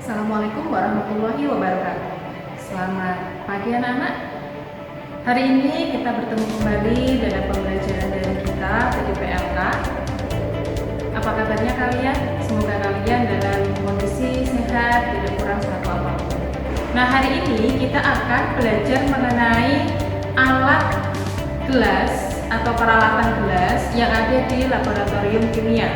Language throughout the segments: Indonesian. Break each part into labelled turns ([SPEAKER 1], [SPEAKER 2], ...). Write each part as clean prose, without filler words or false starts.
[SPEAKER 1] Assalamualaikum warahmatullahi wabarakatuh. Selamat pagi anak-anak. Hari ini kita bertemu kembali dalam pembelajaran dari kita PDPLK. Apa kabarnya kalian? Semoga kalian dalam kondisi sehat, tidak kurang satu apapun. Nah, hari ini kita akan belajar mengenai alat gelas atau peralatan gelas yang ada di laboratorium kimia.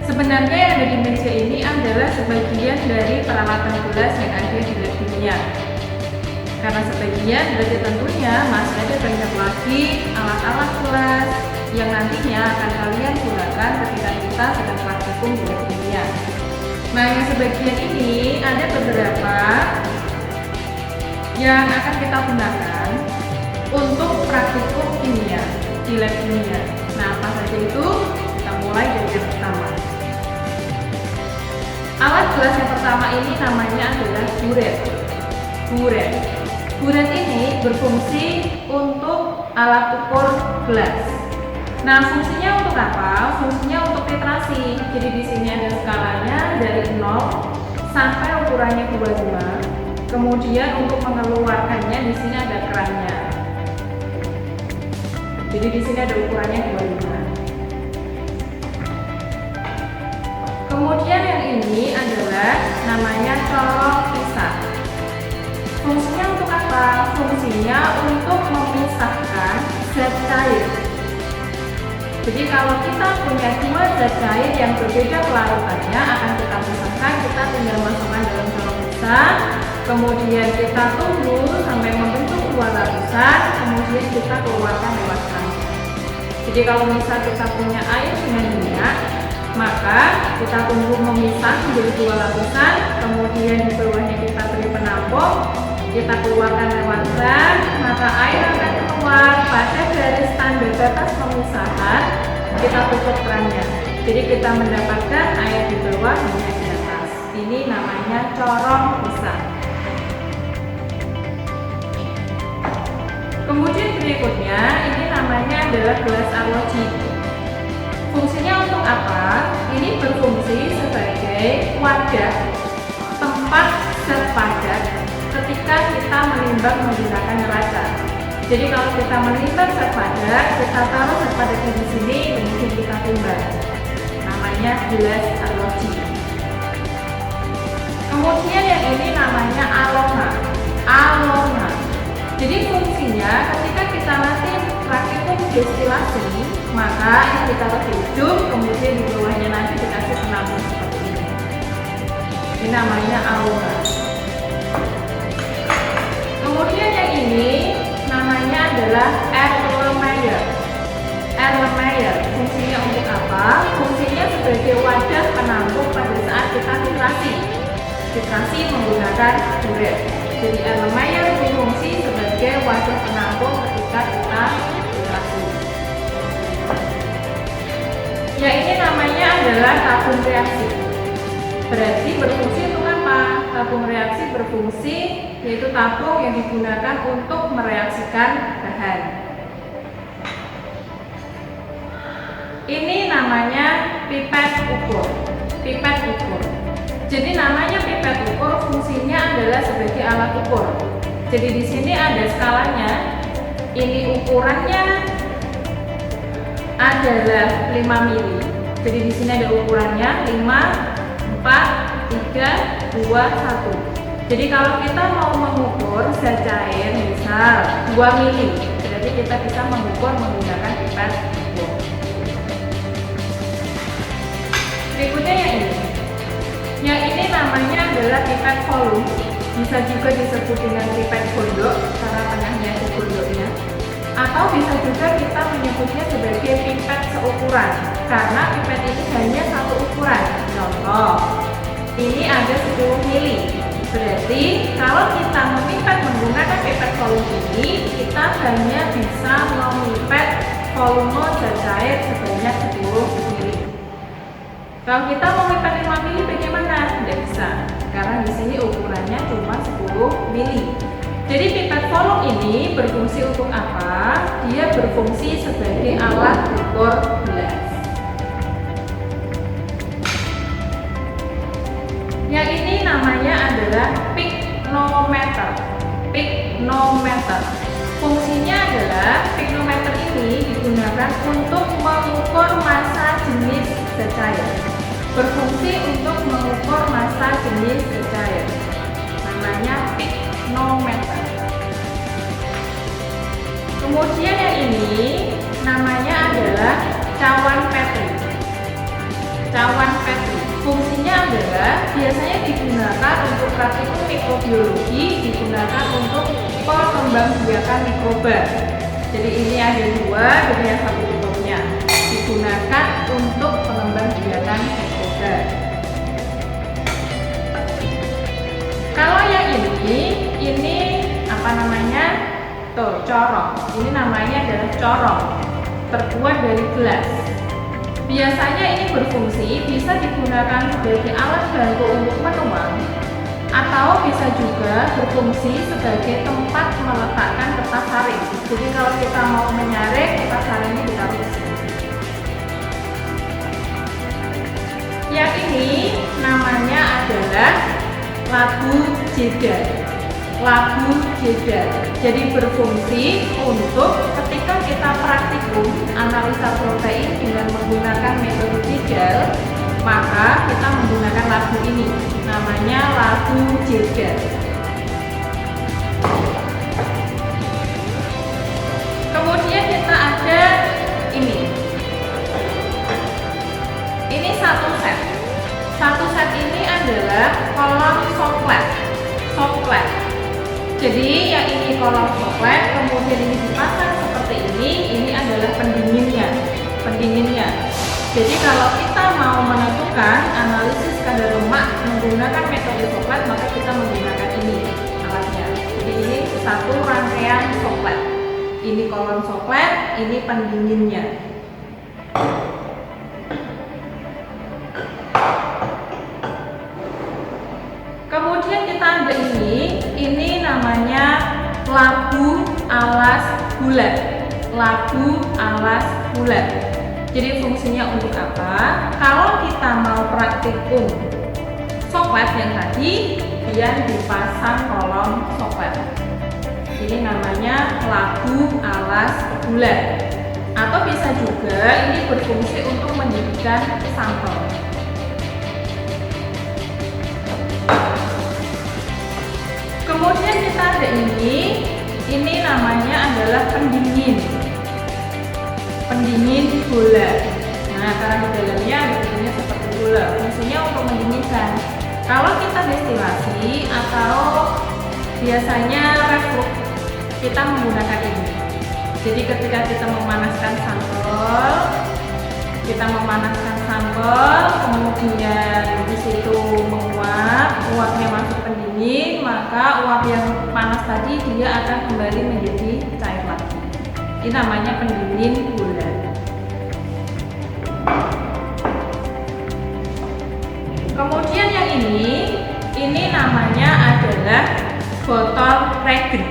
[SPEAKER 1] Sebenarnya yang ada di meja ini adalah sebagian dari peralatan gelas yang ada di lab kimia. Karena sebagian, berarti tentunya masih ada banyak lagi alat-alat gelas yang nantinya akan kalian gunakan ketika kita sedang praktikum di lab kimia. Nah, yang sebagian ini ada beberapa yang akan kita gunakan untuk praktikum kimia di lab kimia. Nah, apa saja itu? Kita mulai dari yang pertama. Alat gelas yang pertama ini namanya adalah buret. Buret ini berfungsi untuk alat ukur gelas. Nah, fungsinya untuk apa? Fungsinya untuk titrasi. Jadi di sini ada skalanya dari 0 sampai ukurannya 25. Kemudian untuk mengeluarkannya di sini ada kerannya. Jadi di sini ada ukurannya 25. Kemudian yang ini adalah namanya corong pisah. Fungsinya untuk apa? Fungsinya untuk memisahkan zat cair. Jadi kalau kita punya dua zat cair yang berbeda kelarutannya akan kita pisahkan, kita tinggal masukkan dalam corong pisah. Kemudian kita tunggu sampai membentuk dua lapisan, kemudian kita keluarkan lewat kancing. Jadi kalau misal kita punya air dengan minyak, maka kita tunggu memisah menjadi dua lapisan, kemudian di bawahnya kita beri penampung, kita keluarkan lewat keran, maka air akan keluar pada garis tanda batas pemisahan, kita tutup kerannya. Jadi kita mendapatkan air di bawah, minyak di atas. Ini namanya corong pisah. Kemudian berikutnya, ini namanya adalah gelas arloji. Fungsinya untuk apa? Ini berfungsi sebagai wadah tempat zat padat ketika kita menimbang menggunakan neraca. Jadi kalau kita menimbang zat padat, kita taruh zat padatnya di sini, kemudian kita timbang. Namanya gelas arloji. Kemudian yang ini namanya alonga. Jadi fungsinya ketika kita nanti praktikum destilasi, maka ini ditaruh di ujung, kemudian di bawahnya nanti dikasih penampung seperti ini. Ini namanya alonga. Kemudian yang ini namanya adalah Erlenmeyer. Fungsinya untuk apa? Fungsinya sebagai wadah penampung pada saat kita titrasi menggunakan buret. Jadi Erlenmeyer berfungsi sebagai wadah penampung ketika kita titrasi. Ya, ini namanya adalah tabung reaksi. Berarti berfungsi untuk apa? Tabung reaksi berfungsi yaitu tabung yang digunakan untuk mereaksikan bahan. Ini namanya pipet ukur. Jadi namanya pipet ukur, fungsinya adalah sebagai alat ukur. Jadi di sini ada skalanya. Ini ukurannya adalah 5 mili. Jadi di sini ada ukurannya 5, 4, 3, 2, 1. Jadi kalau kita mau mengukur zat cair misal 2 mili, berarti kita bisa mengukur menggunakan pipet ukur. Berikutnya yang ini. Yang ini namanya adalah pipet volume. Bisa juga disebut dengan pipet gondok karena tengahnya itu gondoknya. Atau bisa juga kita menyebutnya sebagai pipet seukuran karena pipet ini hanya satu ukuran. Contoh, ini ada 10 mili. Berarti kalau kita memipet menggunakan pipet volume ini, kita hanya bisa memipet volume zat cair sebanyak 10 mili. Kalau kita memipet 5 mili bagaimana? Tidak bisa, karena di sini ukurannya cuma 10 mili. Jadi pipet volume ini berfungsi untuk apa? Dia berfungsi sebagai alat ukur gelas. Yang ini namanya adalah piknometer. Piknometer. Fungsinya adalah piknometer ini digunakan untuk mengukur massa jenis zat cair. Berfungsi untuk mengukur massa jenis zat cair. Namanya piknometer. Kemudian yang ini namanya adalah cawan Petri. Cawan Petri. Fungsinya adalah biasanya digunakan untuk praktikum mikrobiologi, digunakan untuk pengembangbiakan mikroba. Jadi ini ada dua, jadi yang satu contohnya digunakan untuk pengembangbiakan mikroba. Kalau yang ini apa namanya? Tuh, corong. Ini namanya adalah corong, terbuat dari gelas. Biasanya ini berfungsi bisa digunakan sebagai alat bantu untuk menuang, atau bisa juga berfungsi sebagai tempat meletakkan kertas saring. Jadi kalau kita mau menyaring, kertas saringnya ditaruh di sini. Yang ini namanya adalah labu jedar. Labu jedar. Jadi berfungsi untuk ketika kita praktikum analisa protein dengan menggunakan metode jedar, maka kita menggunakan labu ini, namanya labu jedar. Kemudian kita ada ini satu set. Satu set ini adalah kolom soklet. Jadi yang ini kolom soklet, kemudian ini dipasang seperti ini adalah pendinginnya. Jadi kalau kita mau menentukan analisis kadar lemak menggunakan metode soklet, maka kita menggunakan ini alatnya. Jadi ini satu rangkaian soklet. Ini kolom soklet, ini pendinginnya. Kemudian kita ada ini namanya labu alas bulat. Labu alas bulat. Jadi fungsinya untuk apa? Kalau kita mau praktikum soklet yang tadi, dia dipasang kolom soklet. Ini namanya labu alas bulat. Atau bisa juga ini berfungsi untuk mendidihkan sampel. Kemudian kita ada ini namanya adalah pendingin bola. Nah, karena di dalamnya ada bentuknya seperti bola, fungsinya untuk mendinginkan. Kalau kita destilasi atau biasanya reflux, kita menggunakan ini. Jadi ketika kita memanaskan sampel, kemudian di situ uapnya masuk pendingin, maka uap yang panas tadi dia akan kembali menjadi cair lagi. Ini namanya pendingin bola. Kemudian yang ini namanya adalah botol regen.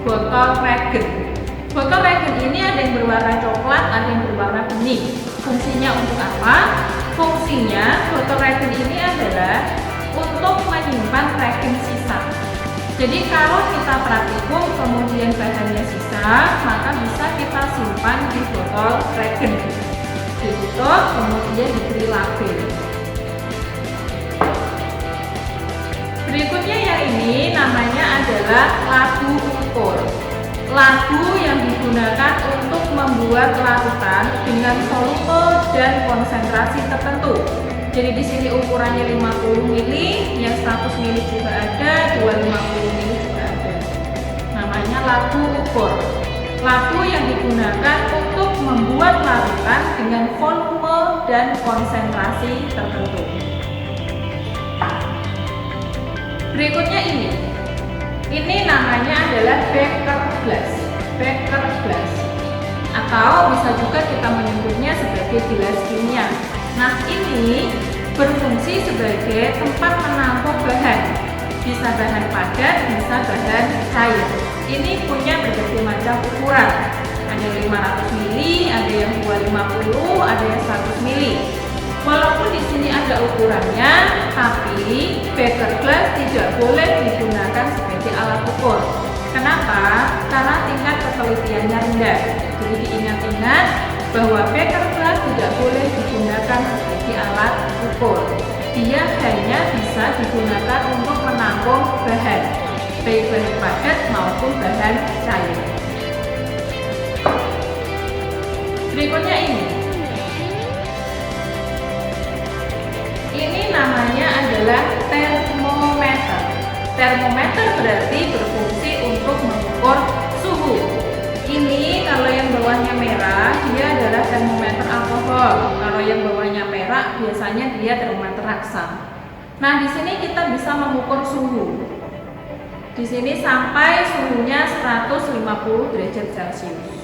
[SPEAKER 1] Botol regen ini ada yang berwarna coklat, ada yang berwarna bening. Fungsinya untuk apa? Fungsinya botol regen ini adalah untuk menyimpan regen sisa. Jadi kalau kita praktikum kemudian bahannya sisa, maka bisa kita simpan di botol regen. Ditutup kemudian diberi label. Berikutnya yang ini namanya adalah labu ukur. Labu yang digunakan untuk membuat larutan dengan volume dan konsentrasi tertentu. Jadi di sini ukurannya 50 ml, yang 100 ml juga ada, 250 ml juga ada. Namanya labu ukur. Labu yang digunakan untuk membuat larutan dengan volume dan konsentrasi tertentu. Berikutnya ini namanya adalah beker glass, atau bisa juga kita menyebutnya sebagai gelas kimia. Nah, ini berfungsi sebagai tempat menampung bahan, bisa bahan padat, bisa bahan cair. Ini punya berbagai macam ukuran, ada 500 ml, ada yang 250, ada yang 100 ml. Walaupun di sini ada ukurannya, tapi beker glass tidak boleh digunakan sebagai alat ukur. Kenapa? Karena tingkat ketelitiannya rendah. Jadi diingat-ingat bahwa beker glass tidak boleh digunakan sebagai alat ukur. Dia hanya bisa digunakan untuk menampung bahan, baik bahan padat maupun bahan cair. Berikutnya ini namanya adalah termometer. Termometer berarti berfungsi untuk mengukur suhu. Ini kalau yang bawahnya merah, dia adalah termometer alkohol. Kalau yang bawahnya perak, biasanya dia termometer raksa. Nah, di sini kita bisa mengukur suhu. Di sini sampai suhunya 150 derajat Celcius.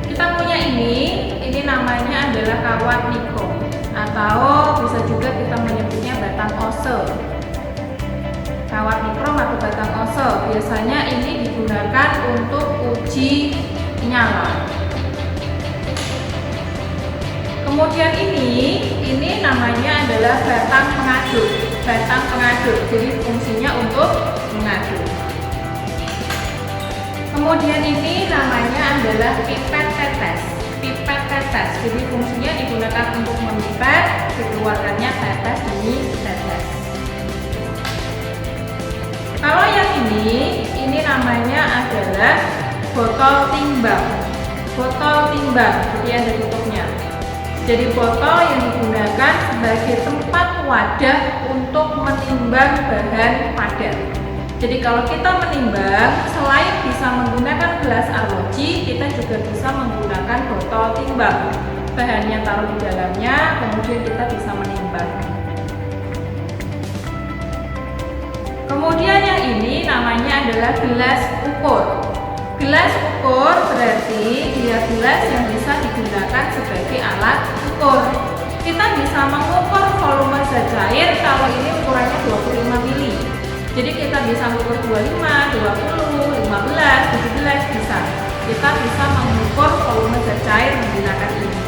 [SPEAKER 1] Kita punya ini namanya adalah kawat mikro, atau bisa juga kita menyebutnya batang ose. Kawat mikro atau batang ose biasanya ini digunakan untuk uji nyala. Kemudian ini namanya adalah batang pengaduk. Batang pengaduk, jadi fungsinya untuk mengaduk. Kemudian ini namanya adalah pipet tetes. Pipet tetes, jadi fungsinya digunakan untuk memipet, dikeluarkannya tetes demi tetes. Kalau yang ini namanya adalah botol timbang. Botol timbang, jadi ada tutupnya. Jadi botol yang digunakan sebagai tempat wadah untuk menimbang bahan padat. Jadi kalau kita menimbang, selain bisa menggunakan gelas arloji, kita juga bisa menggunakan botol timbang. Bahannya taruh di dalamnya, kemudian kita bisa menimbang. Kemudian yang ini namanya adalah gelas ukur. Gelas ukur berarti dia gelas yang bisa digunakan sebagai alat ukur. Kita bisa mengukur volume zat cair kalau ini ukurannya 25 mili. Jadi kita bisa mengukur 25, 20, 15, 17 bisa. Kita bisa mengukur volume zat cair menggunakan ini.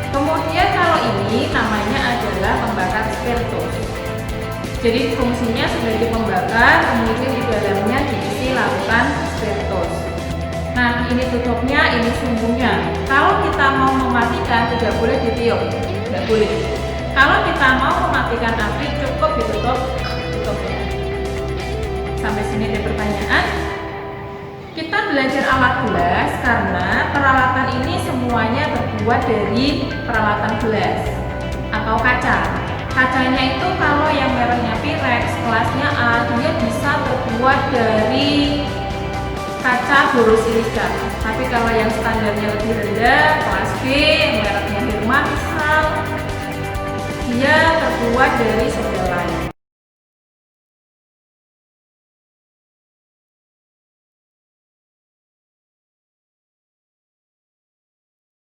[SPEAKER 1] Kemudian kalau ini namanya adalah pembakar spiritus. Jadi fungsinya sebagai pembakar, kemudian di dalamnya diisi larutan spiritus. Nah, ini tutupnya, ini sumbunya. Kalau kita mau mematikan tidak boleh ditiup, tidak boleh. Kalau kita mau mematikan api cukup ditutup tutupnya. Sampai sini ada pertanyaan? Kita belajar alat gelas karena peralatan ini semuanya terbuat dari peralatan gelas atau kaca. Kacanya itu kalau yang mereknya Pyrex, kelasnya A, dia bisa terbuat dari kaca borosilika. Tapi kalau yang standarnya lebih rendah, kelas B, mereknya Herman misal, dia terbuat dari soda lime.